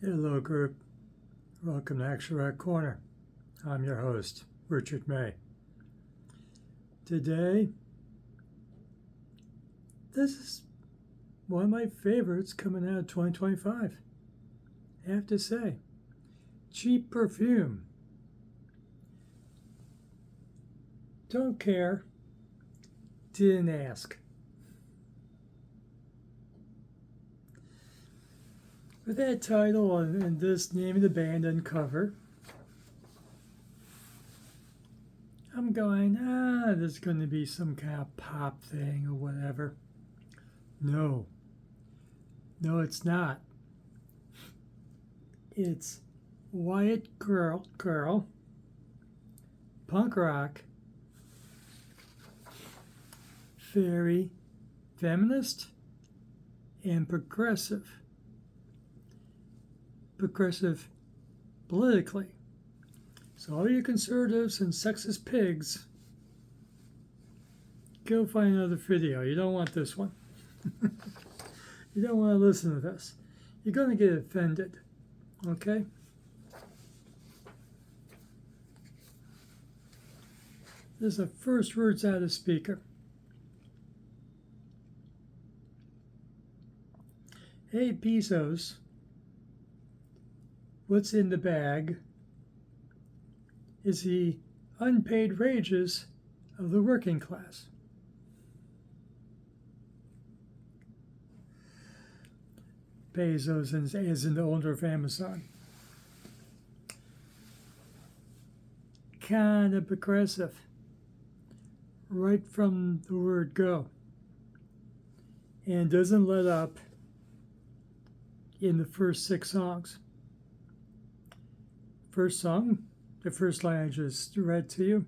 Hello, group. Welcome to Extract Corner. I'm your host, Richard May. Today, this is one of my favorites coming out of 2025. I have to say, cheap Perfume. Don't care. Didn't ask. With that title and this name of the band and cover, I'm going, there's going to be some kind of pop thing or whatever. No, it's not. It's riot grrl, punk rock, very feminist, and progressive politically. So all you conservatives and sexist pigs, go find another video. You don't want this one. You don't want to listen to this. You're going to get offended. Okay? This is the first words out of the speaker. Hey, pesos. What's in the bag is the unpaid wages of the working class. Bezos is in the owner of Amazon. Kind of progressive. Right from the word go. And doesn't let up in the first 6 songs. First song, the first line I just read to you,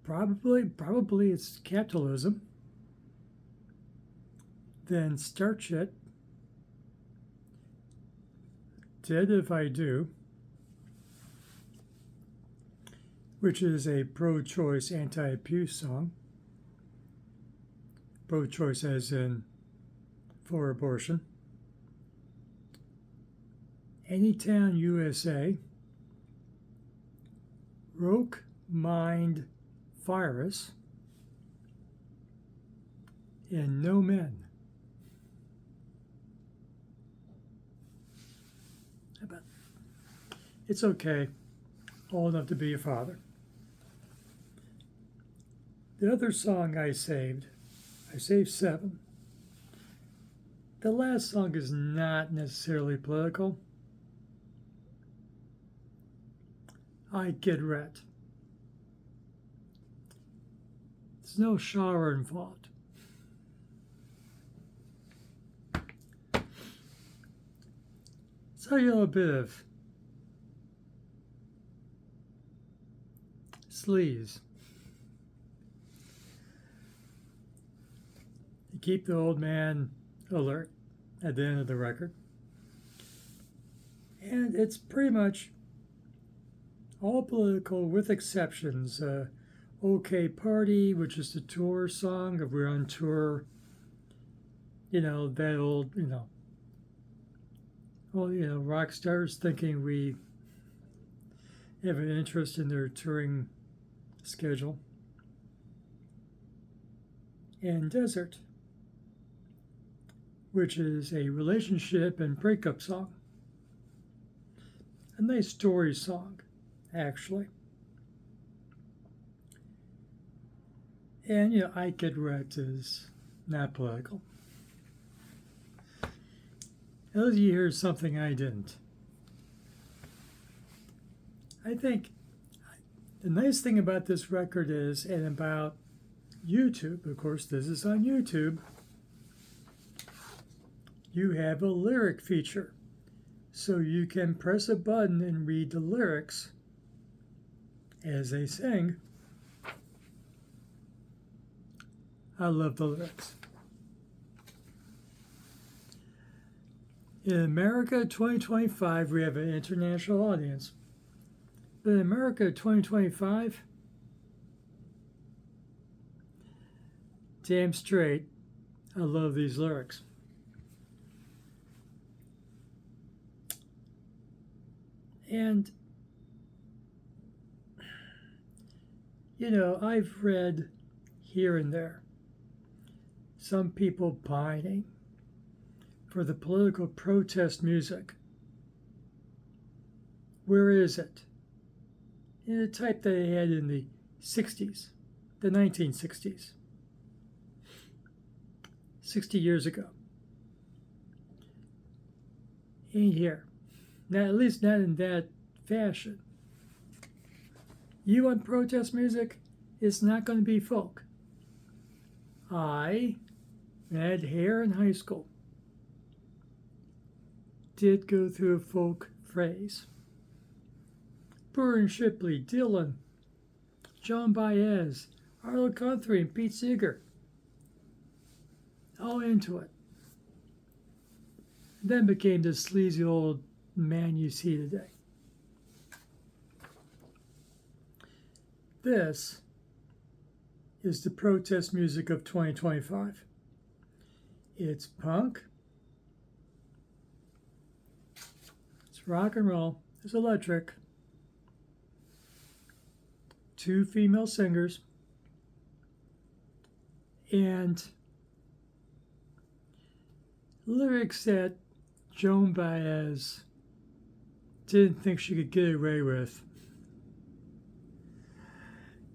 probably it's capitalism. Then start shit. Dead If I Do, which is a pro-choice, anti-abuse song. Pro-choice as in for abortion. Anytown, USA. Roke Mind Virus, and No Men. How about it's okay, old enough to be a father. The other song I saved 7. The last song is not necessarily political. I get red. There's no shower involved. So you know a bit of sleaze. You keep the old man alert at the end of the record. And it's pretty much all political with exceptions. OK Party, which is the tour song of We're on Tour. That old, rock stars thinking we have an interest in their touring schedule. And Desert, which is a relationship and breakup song. A nice story song, actually. And, I Get Wrecked is not political. As you hear something I didn't. I think the nice thing about this record is, and about YouTube, of course, this is on YouTube, you have a lyric feature. So you can press a button and read the lyrics as they sing. I love the lyrics. In America 2025, we have an international audience. But in America 2025, damn straight, I love these lyrics. And, I've read here and there some people pining for the political protest music. Where is it? In the type that they had in the 60s, the 1960s, 60 years ago. Ain't here. Not, at least not in that fashion. You want protest music? It's not going to be folk. I had hair in high school. Did go through a folk phrase. Burr Shipley, Dylan, John Baez, Arlo Guthrie, and Pete Seeger. All into it. Then became the sleazy old man you see today. This is the protest music of 2025. It's punk, it's rock and roll, it's electric, 2 female singers, and lyrics that Joan Baez didn't think she could get away with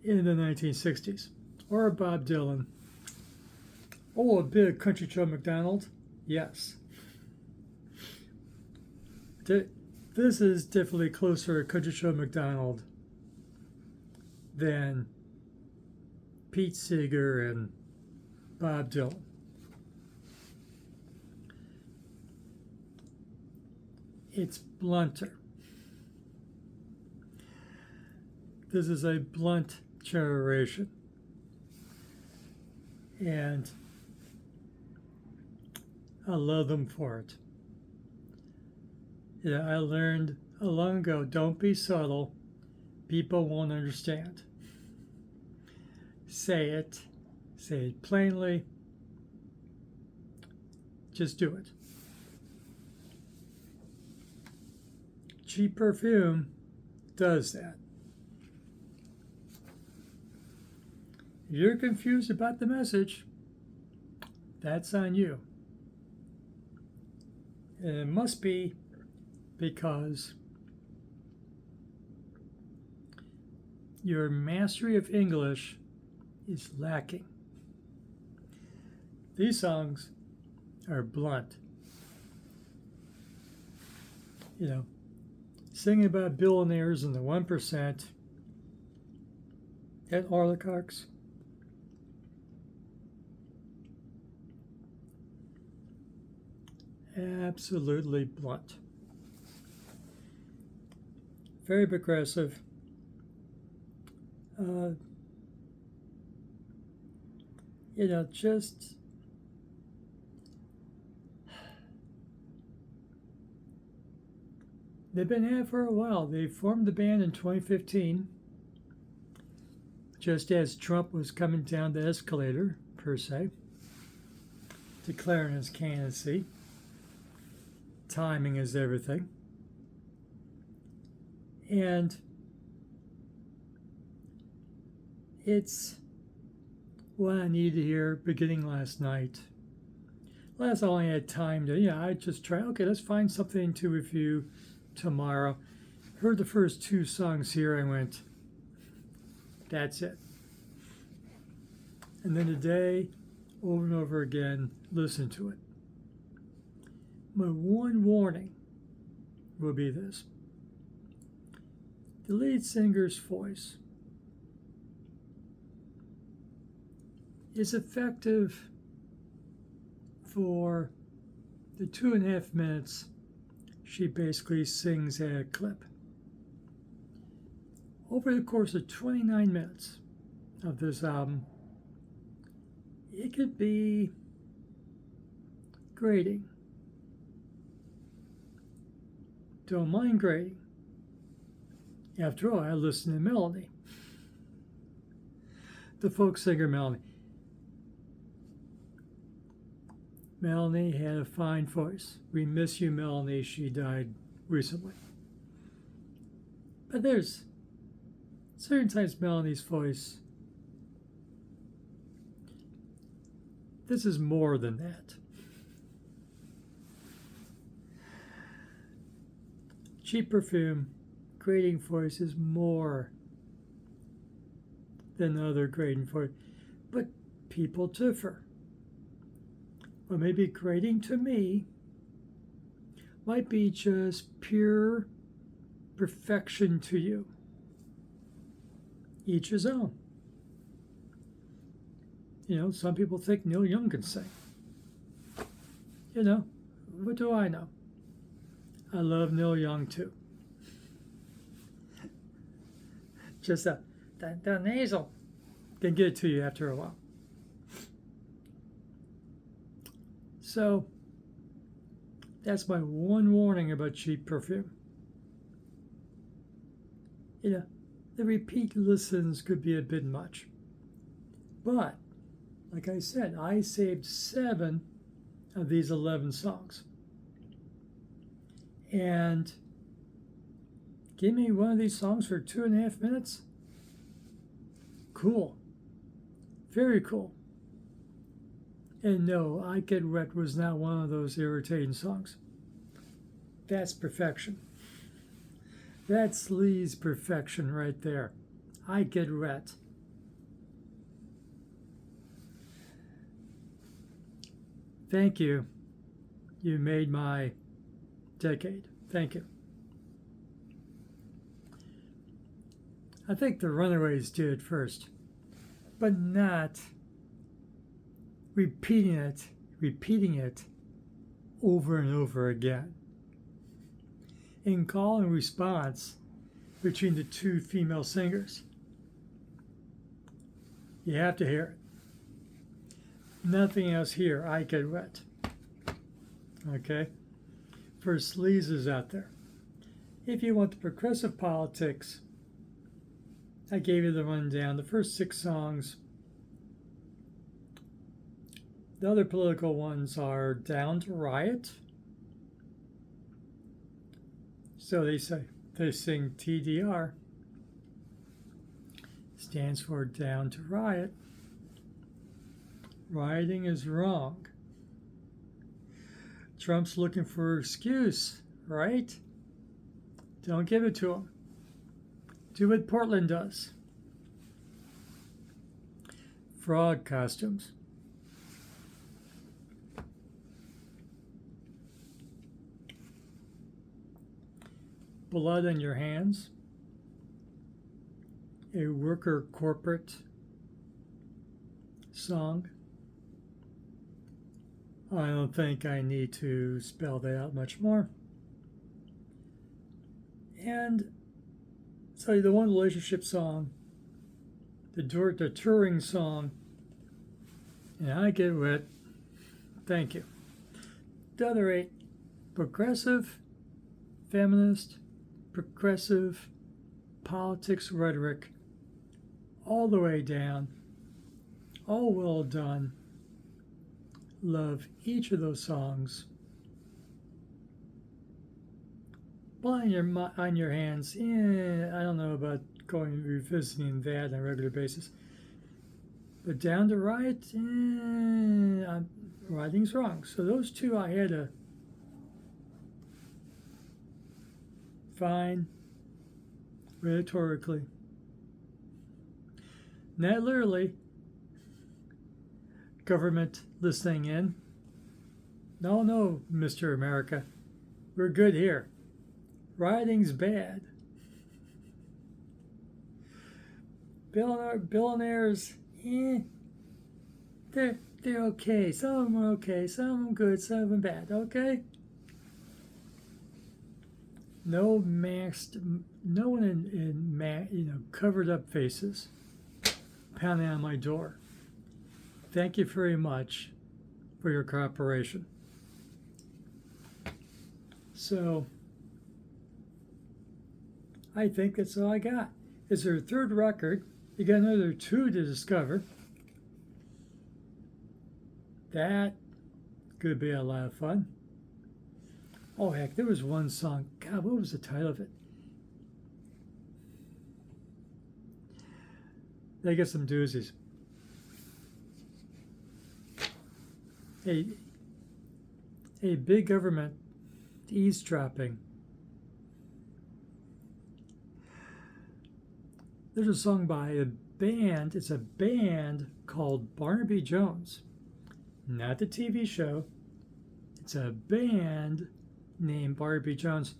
in the 1960s. Or Bob Dylan. Oh, a bit of Country Joe McDonald? Yes. This is definitely closer to Country Joe McDonald than Pete Seeger and Bob Dylan. It's blunter. This is a blunt generation. And I love them for it. I learned a long ago, don't be subtle. People won't understand. Say it plainly. Just do it. Cheap Perfume does that. If you're confused about the message, that's on you. And it must be because your mastery of English is lacking. These songs are blunt. Singing about billionaires and the 1% and oligarchs. Absolutely blunt. Very progressive. Just they've been at it for a while. They formed the band in 2015, just as Trump was coming down the escalator, per se, declaring his candidacy. Timing is everything. And it's what I needed to hear beginning last night. Last I only had time to, I just try, okay, let's find something to review tomorrow. Heard the first 2 songs here, I went, that's it. And then today, over and over again, listen to it. My one warning will be this. The lead singer's voice is effective for the 2.5 minutes she basically sings at a clip. Over the course of 29 minutes of this album, it could be grating. Don't mind grating. After all, I listen to Melanie, the folk singer Melanie. Melanie had a fine voice. We miss you, Melanie. She died recently. But there's certain types of Melanie's voice. This is more than that. Cheap Perfume, grading voice is more than other grading voice. But people differ. Or maybe grading to me might be just pure perfection to you. Each his own. You know, some people think Neil Young can sing. You know, what do I know? I love Neil Young too. Just the nasal can get it to you after a while. So that's my one warning about cheap perfume. You know, the repeat listens could be a bit much. But, like I said, I saved 7 of these 11 songs. And give me one of these songs for 2.5 minutes. Cool. Very cool. And no, I Get Wet was not one of those irritating songs. That's perfection. That's Lee's perfection right there. I Get Wet. Thank you. You made my decade. Thank you. I think the Runaways did it first, but not repeating it over and over again. In call and response between the 2 female singers. You have to hear it. Nothing else here. I Get Wet. Okay? For sleazes out there. If you want the progressive politics, I gave you the rundown. The first 6 songs. The other political ones are Down to Riot. So they sing TDR. Stands for Down to Riot. Rioting is wrong. Trump's looking for an excuse, right? Don't give it to him. Do what Portland does. Frog costumes. Blood on Your Hands. A worker corporate song. I don't think I need to spell that out much more. And so the one relationship song, the touring song, and I Get Wet. Thank you. The other 8, progressive, feminist, progressive, politics rhetoric, all the way down, all well done. Love each of those songs. Blood on Your Hands, I don't know about going and revisiting that on a regular basis. But Down to Riot, writing's wrong. So those 2 I had to find rhetorically. Not literally. Government listening in. No, Mr. America. We're good here. Rioting's bad. Billionaires, they're okay. Some of them are okay. Some of them good. Some of them bad. Okay. No masked, no one in covered up faces pounding on my door. Thank you very much for your cooperation. So, I think that's all I got. It's their 3rd record. You got another 2 to discover. That could be a lot of fun. Oh, heck, there was one song. God, what was the title of it? They get some doozies. A big government eavesdropping. There's a song by a band. It's a band called Barnaby Jones. Not the TV show. It's a band named Barnaby Jones.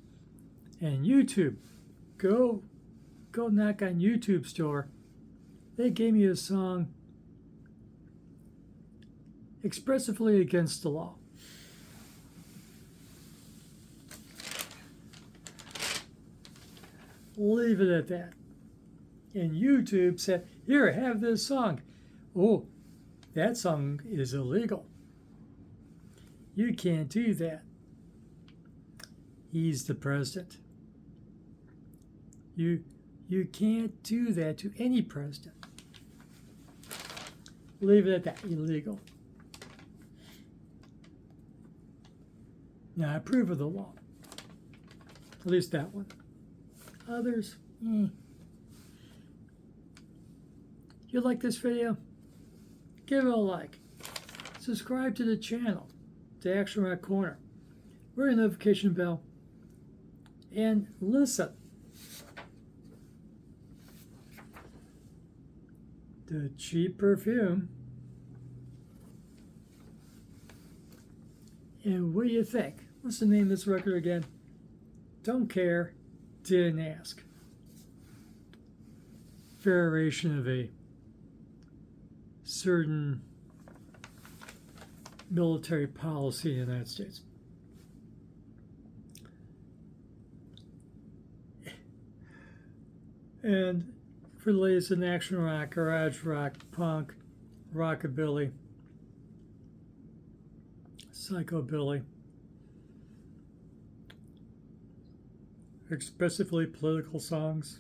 And YouTube, go knock on YouTube store. They gave me a song expressively against the law. Leave it at that. And YouTube said, here, have this song. Oh, that song is illegal. You can't do that. He's the president. You can't do that to any president. Leave it at that. Illegal. Now, I approve of the law. At least that one. Others, You like this video? Give it a like. Subscribe to the channel, to Action Rock Corner. Ring the notification bell. And listen. The cheap perfume. And what do you think? What's the name of this record again? Don't care, didn't ask. Variation of a certain military policy in the United States. And for the latest in action rock, garage rock, punk, rockabilly, psychobilly, expressively political songs.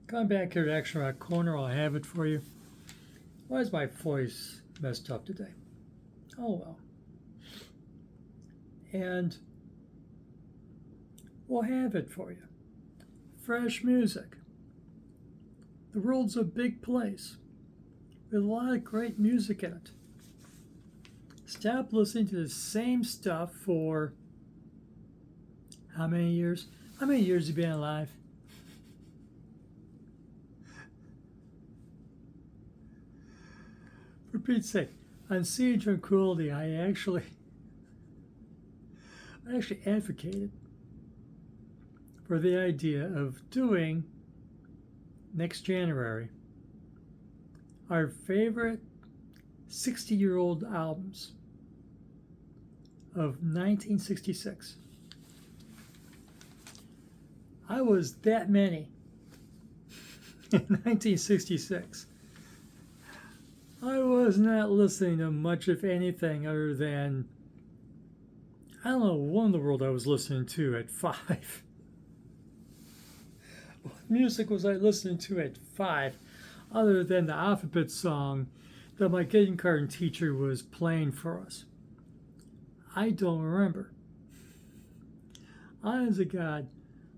Come back here to Action Rock Corner, I'll have it for you. Why is my voice messed up today? Oh well. And we'll have it for you. Fresh music. The world's a big place with a lot of great music in it. Stop listening to the same stuff for how many years? How many years have you been alive? For Pete's sake, on Sea and Tranquility, I actually advocated for the idea of doing next January our favorite 60-year-old albums of 1966. I was that many in 1966. I was not listening to much of anything other than, I don't know, One in the World I was listening to at 5. What music was I listening to at 5 other than the alphabet song that my kindergarten teacher was playing for us? I don't remember. Honest to God,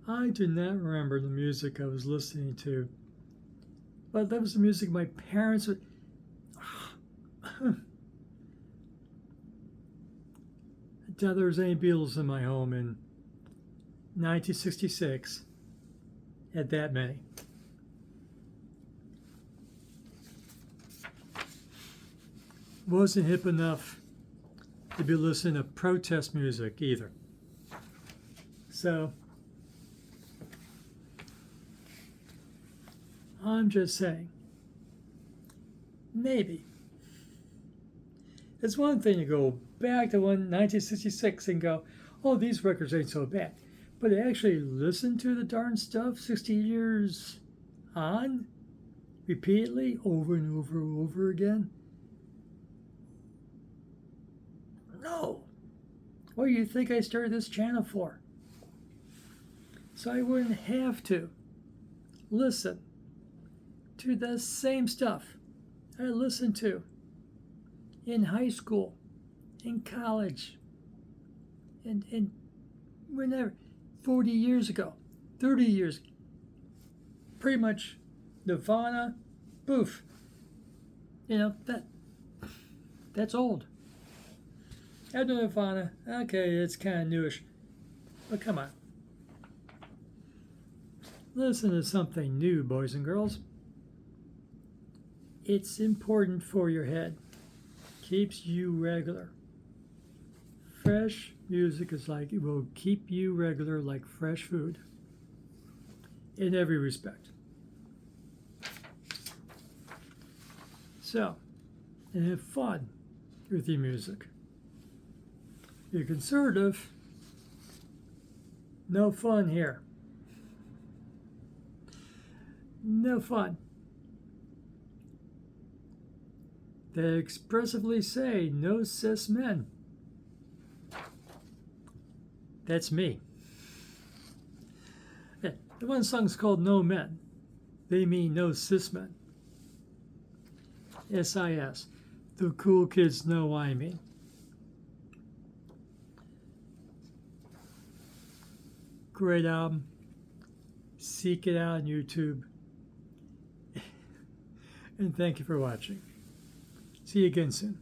I do not remember the music I was listening to. But that was the music my parents would... I doubt there was any Beatles in my home in 1966. Had that many. Wasn't hip enough to be listening to protest music either. So, I'm just saying, maybe. It's one thing to go back to 1966 and go, oh, these records ain't so bad. But to actually listen to the darn stuff 60 years on, repeatedly, over and over and over again? No. What do you think I started this channel for? So I wouldn't have to listen to the same stuff I listened to in high school, in college, and whenever, 40 years ago, 30 years, pretty much Nirvana, boof. You know, that's old. After Nirvana, okay, it's kind of newish. But come on. Listen to something new, boys and girls. It's important for your head. Keeps you regular. Fresh music is like, it will keep you regular like fresh food. In every respect. So, and have fun with your music. If you're conservative, no fun here. No fun. They expressively say no cis men. That's me. Yeah, the one song's called No Men. They mean no cis men. SIS. The cool kids know I mean. Great album. Seek it out on YouTube. And thank you for watching. See you again soon.